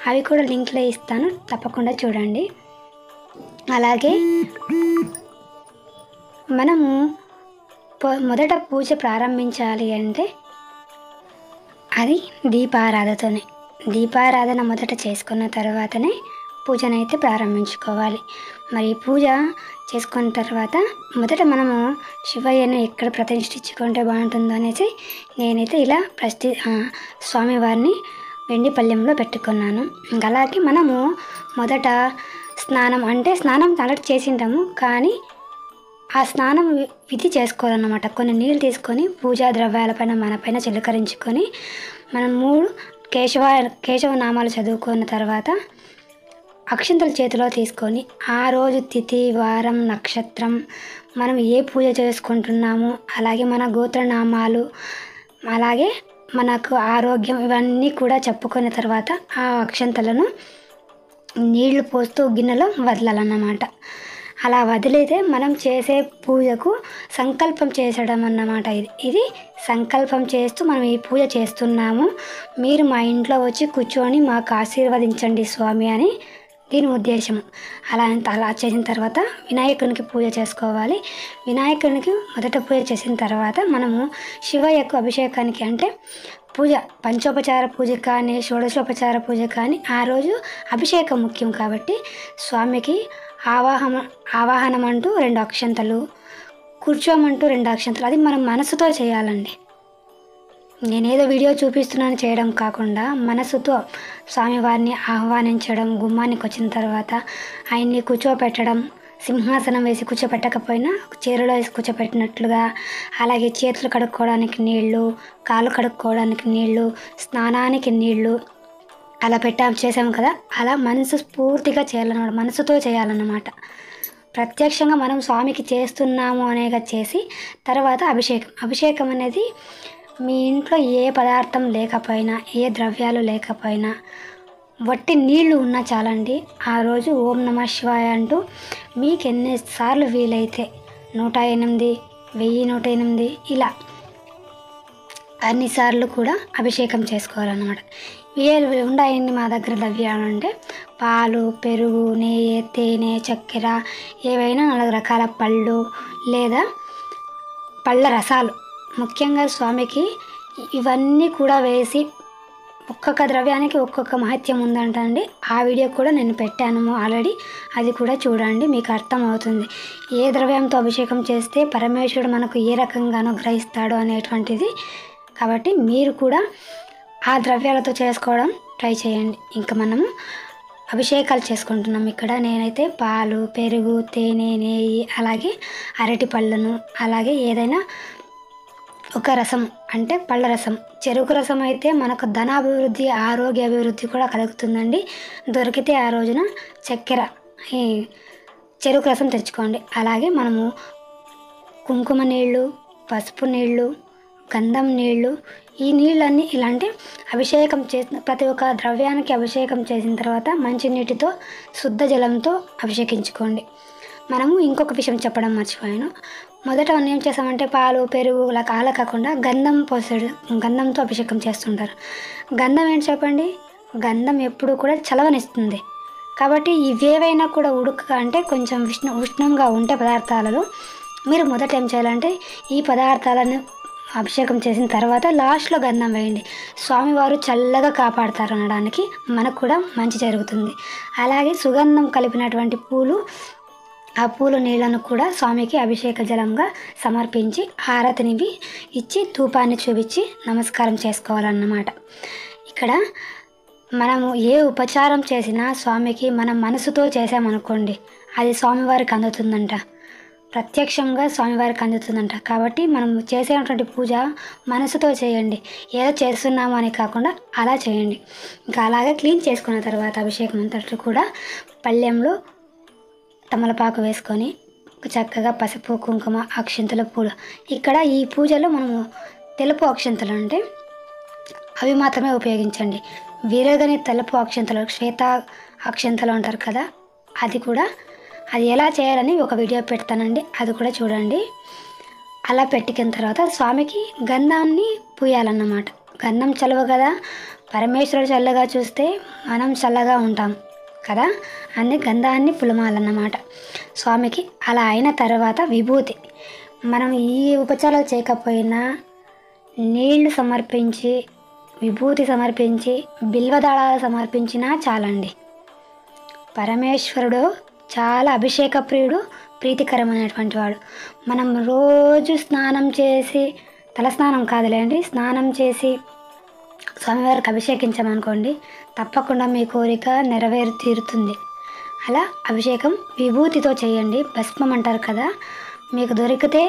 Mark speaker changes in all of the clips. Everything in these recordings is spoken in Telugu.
Speaker 1: అవి కూడా లింక్లో ఇస్తాను, తప్పకుండా చూడండి. అలాగే మనము మొదట పూజ ప్రారంభించాలి అంటే అది దీపారాధన మొదట చేసుకున్న తర్వాతనే పూజనైతే ప్రారంభించుకోవాలి. మరి పూజ చేసుకున్న తర్వాత మొదట మనము శివయ్యను ఎక్కడ ప్రతిష్ఠించుకుంటే బాగుంటుందో అనేసి నేనైతే ఇలా స్వామివారిని వెండి పళ్ళెంలో పెట్టుకున్నాను. అలాగే మనము మొదట స్నానం ఆల్రెడీ చేసింటాము, కానీ ఆ స్నానం విధి చేసుకోవాలన్నమాట. కొన్ని నీళ్ళు తీసుకొని పూజా ద్రవ్యాలపైన మనపైన చిలకరించుకొని మనం 3 కేశవ నామాలు చదువుకున్న తర్వాత అక్షింతలు చేతిలో తీసుకొని ఆ రోజు తిథి, వారం, నక్షత్రం, మనం ఏ పూజ చేసుకుంటున్నాము, అలాగే మన గోత్రనామాలు, అలాగే మనకు ఆరోగ్యం, ఇవన్నీ కూడా చెప్పుకున్న తర్వాత ఆ అక్షంతలను నీళ్లు పోస్తూ గిన్నెలో వదలాలన్నమాట. అలా వదిలితే మనం చేసే పూజకు సంకల్పం చేసడం అన్నమాట. ఇది సంకల్పం చేస్తూ మనం ఈ పూజ చేస్తున్నాము, మీరు మా ఇంట్లో వచ్చి కూర్చొని మాకు ఆశీర్వదించండి స్వామి అని దీని ఉద్దేశము. అలా చేసిన తర్వాత వినాయకునికి పూజ చేసుకోవాలి. వినాయకునికి మొదట పూజ చేసిన తర్వాత మనము శివయ్యకు అభిషేకానికి అంటే పూజ, పంచోపచార పూజ కానీ షోడశోపచార పూజ కానీ ఆ రోజు అభిషేకం ముఖ్యం కాబట్టి స్వామికి ఆవాహనం అంటూ 2 అక్షంతలు, కూర్చోమంటూ 2 అక్షంతలు, అది మనం మనసుతో చేయాలండి. నేనేదో వీడియో చూపిస్తున్నాను చేయడం కాకుండా మనసుతో స్వామివారిని ఆహ్వానించడం, గుమ్మానికి వచ్చిన తర్వాత ఆయన్ని కూర్చోపెట్టడం, సింహాసనం వేసి కూర్చోపెట్టకపోయినా చీరలో వేసి కూర్చోపెట్టినట్లుగా, అలాగే చేతులు కడుక్కోవడానికి నీళ్లు, కాళ్ళు కడుక్కోవడానికి నీళ్లు, స్నానానికి నీళ్లు అలా చేసాము కదా, అలా మనసు పూర్తిగా చేయాలన్నమాట, మనసుతో చేయాలన్నమాట. ప్రత్యక్షంగా మనం స్వామికి చేస్తున్నాము అనేగా చేసి తర్వాత అభిషేకం అనేది మీ ఇంట్లో ఏ పదార్థం లేకపోయినా, ఏ ద్రవ్యాలు లేకపోయినా, వట్టి నీళ్లు ఉన్నా చాలండి. ఆ రోజు ఓం నమః శివాయ అంటూ మీకు ఎన్నిసార్లు వీలైతే 108, 1108 ఇలా అన్నిసార్లు కూడా అభిషేకం చేసుకోవాలన్నమాట. ఉన్నాయండి మా దగ్గర ద్రవ్యాలు అంటే పాలు, పెరుగు, నెయ్యి, తేనె, చక్కెర, ఏవైనా 4 రకాల పళ్ళు లేదా పళ్ళ రసాలు, ముఖ్యంగా స్వామికి ఇవన్నీ కూడా వేసి ఒక్కొక్క ద్రవ్యానికి ఒక్కొక్క మహత్యం ఉందంటండి. ఆ వీడియో కూడా నేను పెట్టాను ఆల్రెడీ, అది కూడా చూడండి, మీకు అర్థమవుతుంది. ఏ ద్రవ్యంతో అభిషేకం చేస్తే పరమేశ్వరుడు మనకు ఏ రకంగా అనుగ్రహిస్తాడు అనేటువంటిది. కాబట్టి మీరు కూడా ఆ ద్రవ్యాలతో చేసుకోవడం ట్రై చేయండి. ఇంకా మనము అభిషేకాలు చేసుకుంటున్నాం. ఇక్కడ నేనైతే పాలు, పెరుగు, తేనె, నెయ్యి, అలాగే అరటి పళ్ళను, అలాగే ఏదైనా ఒక రసం అంటే పళ్ళ రసం, చెరుకు రసం అయితే మనకు ధనాభివృద్ధి, ఆరోగ్య అభివృద్ధి కూడా కలుగుతుందండి. దొరికితే ఆ రోజున చక్కెర, ఈ చెరుకు రసం తెచ్చుకోండి. అలాగే మనము కుంకుమ నీళ్ళు, పసుపు నీళ్ళు, గంధం నీళ్ళు, ఈ నీళ్ళన్నీ ఇలాంటి అభిషేకం చేసిన ప్రతి ఒక్క ద్రవ్యానికి అభిషేకం చేసిన తర్వాత మంచి నీటితో శుద్ధ జలంతో అభిషేకించుకోండి. మనము ఇంకొక విషయం చెప్పడం మర్చిపోయాను. మొదట మనం ఏం చేస్తామంటే పాలు, పెరుగు ఇలా కాకుండా గంధంతో అభిషేకం చేస్తుంటారు. గంధం ఏంటి చెప్పండి, గంధం ఎప్పుడు కూడా చలవనిస్తుంది. కాబట్టి ఇవేవైనా కూడా అంటే కొంచెం ఉష్ణంగా ఉంటే పదార్థాలలో మీరు మొదట ఏం చేయాలంటే ఈ పదార్థాలను అభిషేకం చేసిన తర్వాత లాస్ట్లో గంధం వేయండి. స్వామివారు చల్లగా కాపాడతారు అనడానికి మనకు కూడా మంచి జరుగుతుంది. అలాగే సుగంధం కలిపినటువంటి పూలు, ఆ పూల నీళ్లను కూడా స్వామికి అభిషేక జలంగా సమర్పించి హారతినివి ఇచ్చి ధూపాన్ని చూపించి నమస్కారం చేసుకోవాలన్నమాట. ఇక్కడ మనము ఏ ఉపచారం చేసినా స్వామికి మనం మనసుతో చేసామనుకోండి, అది స్వామివారికి అందుతుందంట, ప్రత్యక్షంగా స్వామివారికి అందుతుందంట. కాబట్టి మనం చేసేటువంటి పూజ మనసుతో చేయండి, ఏదో చేస్తున్నాము అని కాకుండా అలా చేయండి. ఇంకా అలాగే క్లీన్ చేసుకున్న తర్వాత అభిషేకం అంతటి కూడా పళ్ళెంలో తమలపాకు వేసుకొని చక్కగా పసుపు, కుంకుమ, అక్షింతల పూలు. ఇక్కడ ఈ పూజలో మనము తెలుపు అక్షింతలు అంటే అవి మాత్రమే ఉపయోగించండి. విరగని తెలుపు అక్షింతలు, శ్వేత అక్షింతలు అంటారు కదా, అది ఎలా చేయాలని ఒక వీడియో పెడతానండి, అది కూడా చూడండి. అలా పెట్టిన తర్వాత స్వామికి గంధాన్ని పూయాలన్నమాట. గంధం చలువ కదా, పరమేశ్వరుడు చల్లగా చూస్తే మనం చల్లగా ఉంటాం కదా, అన్ని గంధాన్ని పులమాలన్నమాట స్వామికి. అలా అయిన తర్వాత విభూతి, మనం ఈ ఉపచారాలు చేయకపోయినా నీళ్లు సమర్పించి, విభూతి సమర్పించి, బిల్వదళాలు సమర్పించినా చాలండి. పరమేశ్వరుడు చాలా అభిషేక ప్రియుడు, ప్రీతికరమైనటువంటి వాడు. మనం రోజు స్నానం చేసి, తలస్నానం కాదులేండి, స్నానం చేసి స్వామివారికి అభిషేకించామనుకోండి, తప్పకుండా మీ కోరిక నెరవేరు తీరుతుంది. అలా అభిషేకం విభూతితో చేయండి. భస్మం అంటారు కదా, మీకు దొరికితే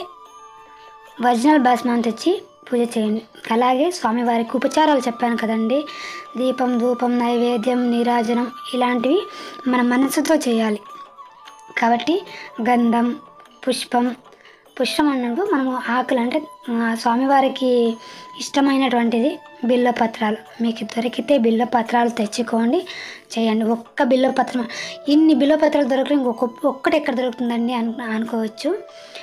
Speaker 1: ఒరిజినల్ భస్మం తెచ్చి పూజ చేయండి. అలాగే స్వామివారికి ఉపచారాలు చెప్పాను కదండి, దీపం, ధూపం, నైవేద్యం, నీరాజనం ఇలాంటివి మన మనసుతో చేయాలి. కాబట్టి గంధం, పుష్పం అన్నప్పుడు మనము ఆకులు అంటే స్వామివారికి ఇష్టమైనటువంటిది బిల్వపత్రాలు. మీకు దొరికితే బిల్వపత్రాలు తెచ్చుకోండి, చేయండి. ఒక్క బిల్వపత్రం, ఇన్ని బిల్వపత్రాలు దొరకడం ఒక్కటి ఎక్కడ దొరుకుతుందండి అనుకోవచ్చు.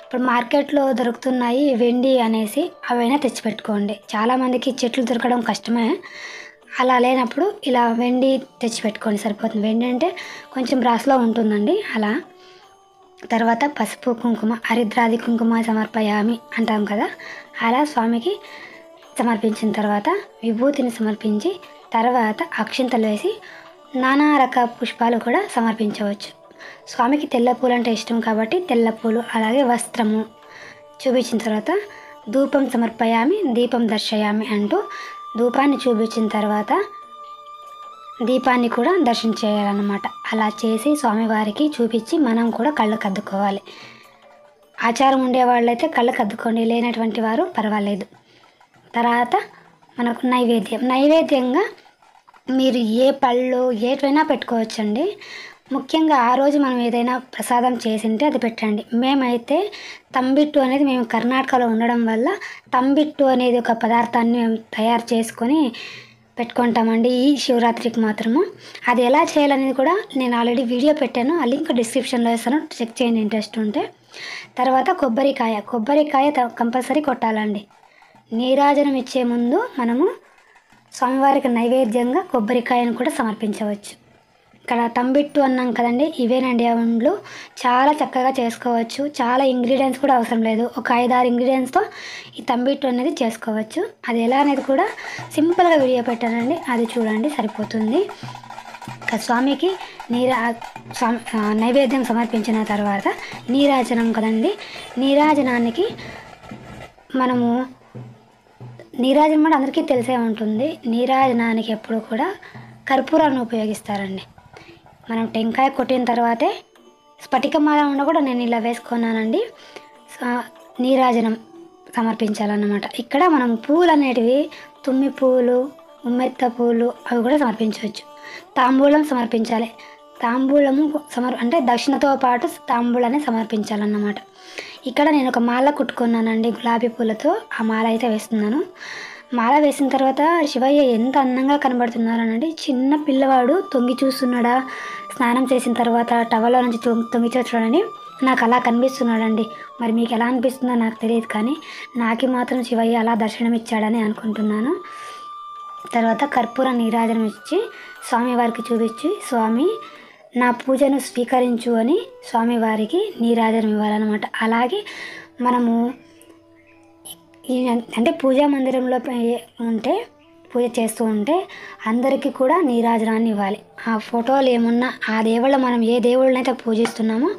Speaker 1: ఇప్పుడు మార్కెట్లో దొరుకుతున్నాయి వెండి అనేసి, అవైనా తెచ్చిపెట్టుకోండి. చాలామందికి చెట్లు దొరకడం కష్టమే. అలా లేనప్పుడు ఇలా వెండి తెచ్చిపెట్టుకోండి, సరిపోతుంది. వెండి అంటే కొంచెం రాసులో ఉంటుందండి. అలా తర్వాత పసుపు, కుంకుమ, హరిద్రాది కుంకుమ సమర్పయామి అంటాం కదా, అలా స్వామికి సమర్పించిన తర్వాత విభూతిని సమర్పించి, తర్వాత అక్షింతలు వేసి నానా రకాల పుష్పాలు కూడా సమర్పించవచ్చు. స్వామికి తెల్ల పూలు అంటే ఇష్టం కాబట్టి తెల్ల పూలు, అలాగే వస్త్రము చూపించిన తర్వాత ధూపం సమర్పయామి, దీపం దర్శయామి అంటూ ధూపాన్ని చూపించిన తర్వాత దీపాన్ని కూడా దర్శనం చేయాలన్నమాట. అలా చేసి స్వామివారికి చూపించి మనం కూడా కళ్ళకు అద్దుకోవాలి. ఆచారం ఉండేవాళ్ళైతే కళ్ళకు అద్దుకోండి, లేనటువంటి వారు పర్వాలేదు. తర్వాత మనకు నైవేద్యంగా మీరు ఏ పళ్ళు ఏవైనా పెట్టుకోవచ్చండి. ముఖ్యంగా ఆ రోజు మనం ఏదైనా ప్రసాదం చేసింటే అది పెట్టండి. మేమైతే తంబిట్టు అనేది, మేము కర్ణాటకలో ఉండడం వల్ల తంబిట్టు అనేది ఒక పదార్థాన్ని తయారు చేసుకొని పెట్టుకుంటామండి ఈ శివరాత్రికి మాత్రము. అది ఎలా చేయాలనేది కూడా నేను ఆల్రెడీ వీడియో పెట్టాను, ఆ లింక్ డిస్క్రిప్షన్లో వేస్తాను, చెక్ చేయండి ఇంట్రెస్ట్ ఉంటే. తర్వాత కొబ్బరికాయ కంపల్సరీ కొట్టాలండి. నీరాజనం ఇచ్చే ముందు మనము స్వామివారికి నైవేద్యంగా కొబ్బరికాయను కూడా సమర్పించవచ్చు. ఇక్కడ తంబిట్టు అన్నాం కదండి, ఇవేనండి వండ్లు. చాలా చక్కగా చేసుకోవచ్చు, చాలా ఇంగ్రీడియంట్స్ కూడా అవసరం లేదు. ఒక 5-6 ఇంగ్రీడియంట్స్తో ఈ తంబిట్టు అనేది చేసుకోవచ్చు. అది ఎలా అనేది కూడా సింపుల్గా వీడియో పెట్టానండి, అది చూడండి, సరిపోతుంది. స్వామికి నైవేద్యం సమర్పించిన తర్వాత నీరాజనం కదండి, నీరాజనానికి మనము నీరాజనం కూడా అందరికీ తెలిసే ఉంటుంది. నీరాజనానికి ఎప్పుడు కూడా కర్పూరాన్ని ఉపయోగిస్తారండి. మనం టెంకాయ కొట్టిన తర్వాతే స్ఫటికమాల ఉన్న కూడా నేను ఇలా వేసుకున్నానండి, నీరాజనం సమర్పించాలన్నమాట. ఇక్కడ మనం పూలు అనేటివి తుమ్మి పూలు, ఉమ్మెత్త పూలు అవి కూడా సమర్పించవచ్చు. తాంబూలం సమర్పించాలి. తాంబూలము అంటే దక్షిణతో పాటు తాంబూలాన్ని సమర్పించాలన్నమాట. ఇక్కడ నేను ఒక మాల కుట్టుకున్నానండి గులాబీ పూలతో, ఆ మాల అయితే వేస్తున్నాను. మాల వేసిన తర్వాత శివయ్య ఎంత అందంగా కనబడుతున్నారనండి. చిన్న పిల్లవాడు తొంగి చూస్తున్నాడా, స్నానం చేసిన తర్వాత టవల్లో నుంచి తొంగి చూస్తున్నాడని నాకు అలా కనిపిస్తున్నాడండి. మరి మీకు ఎలా అనిపిస్తుందో నాకు తెలియదు, కానీ నాకు మాత్రం శివయ్య అలా దర్శనం ఇచ్చాడని అనుకుంటున్నాను. తర్వాత కర్పూర నీరాజనం ఇచ్చి స్వామివారికి చూపించి, స్వామి నా పూజను స్వీకరించు అని స్వామివారికి నీరాజనం ఇవ్వాలన్నమాట. అలాగే మనము అంటే పూజా మందిరంలో ఉంటే, పూజ చేస్తూ ఉంటే అందరికీ కూడా నీరాజనాన్ని ఇవ్వాలి. ఆ ఫోటోలు ఏమున్నా, ఆ దేవుళ్ళు మనం ఏ దేవుళ్ళనైతే పూజిస్తున్నామో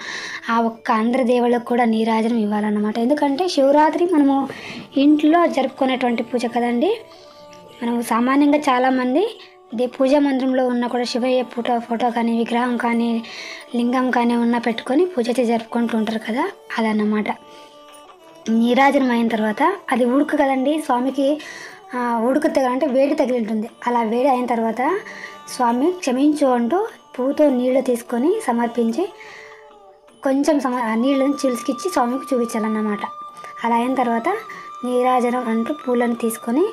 Speaker 1: ఆ అందరి దేవుళ్ళకు కూడా నీరాజనం ఇవ్వాలన్నమాట. ఎందుకంటే శివరాత్రి మనము ఇంట్లో జరుపుకునేటువంటి పూజ కదండి. మనం సామాన్యంగా చాలామంది పూజా మందిరంలో ఉన్న కూడా శివయ్య ఫోటో కానీ, విగ్రహం కానీ, లింగం కానీ పెట్టుకొని పూజ జరుపుకుంటూ ఉంటారు కదా, అదన్నమాట. నీరాజనం అయిన తర్వాత అది ఉడుకు కదండి, స్వామికి ఉడుకు అంటే వేడి తగిలి ఉంటుంది. అలా వేడి అయిన తర్వాత స్వామి క్షమించు అంటూ పువ్వుతో నీళ్లు తీసుకొని సమర్పించి కొంచెం నీళ్ళని చిలుసుకిచ్చి స్వామికి చూపించాలన్నమాట. అలా అయిన తర్వాత నీరాజనం అంటూ పూలను తీసుకొని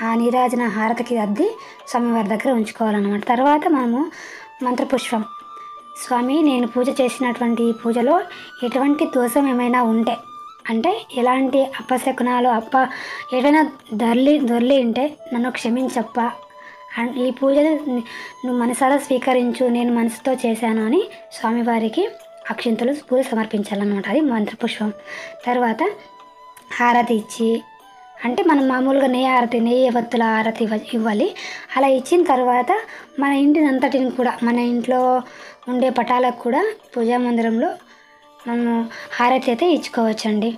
Speaker 1: ఆ నీరాజన హారతికి అద్ది స్వామివారి దగ్గర ఉంచుకోవాలన్నమాట. తర్వాత మనము మంత్రపుష్పం, స్వామి నేను పూజ చేసినటువంటి ఈ పూజలో ఎటువంటి దోషం ఏమైనా ఉంటే అంటే ఎలాంటి అపశకునాలు ఏదైనా దొర్లి ఉంటే నన్ను క్షమించప్ప, ఈ పూజను నువ్వు మనసారా స్వీకరించు, నేను మనసుతో చేశాను అని స్వామివారికి అక్షింతలు పూజ సమర్పించాలన్నమాట. అది మంత్రపుష్పం. తర్వాత హారతి ఇచ్చి, అంటే మనం మామూలుగా నెయ్యి వత్తుల హారతి ఇవ్వాలి. అలా ఇచ్చిన తర్వాత మన ఇంటిని అంతటిని కూడా, మన ఇంట్లో ఉండే పటాలకు కూడా పూజా మందిరంలో మనము హారతి అయితే ఇచ్చుకోవచ్చండి.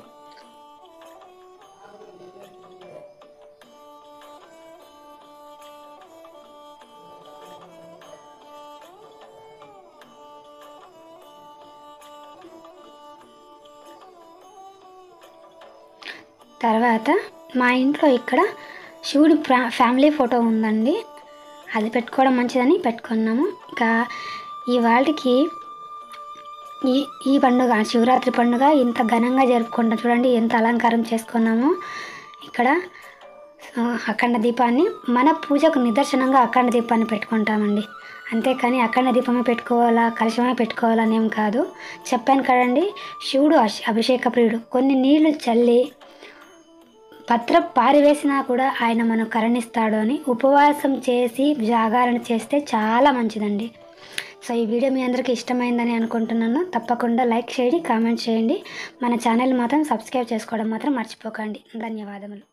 Speaker 1: తర్వాత మా ఇంట్లో ఇక్కడ శివుడి ఫ్యామిలీ ఫోటో ఉందండి, అది పెట్టుకోవడం మంచిదని పెట్టుకున్నాము. ఇంకా ఇవాళకి ఈ పండుగ, శివరాత్రి పండుగ ఇంత ఘనంగా జరుపుకుంటాం. చూడండి ఎంత అలంకారం చేసుకున్నాము. ఇక్కడ అఖండ దీపాన్ని, మన పూజకు నిదర్శనంగా అఖండ దీపాన్ని పెట్టుకుంటామండి. అంతేకాని అఖండ దీపమే పెట్టుకోవాలా, కలశమే పెట్టుకోవాలని ఏం కాదు. చెప్పాను కదండి, శివుడు అభిషేక ప్రియుడు. కొన్ని నీళ్లు చల్లి పత్రం పారివేసినా కూడా ఆయన మనం కరుణిస్తాడు అని ఉపవాసం చేసి జాగరణ చేస్తే చాలా మంచిదండి. సో ఈ వీడియో మీ అందరికీ ఇష్టమైందని అనుకుంటున్నాను. తప్పకుండా లైక్ చేయండి, కామెంట్ చేయండి. మన ఛానల్ మాత్రం సబ్స్క్రైబ్ చేసుకోవడం మాత్రం మర్చిపోకండి. ధన్యవాదములు.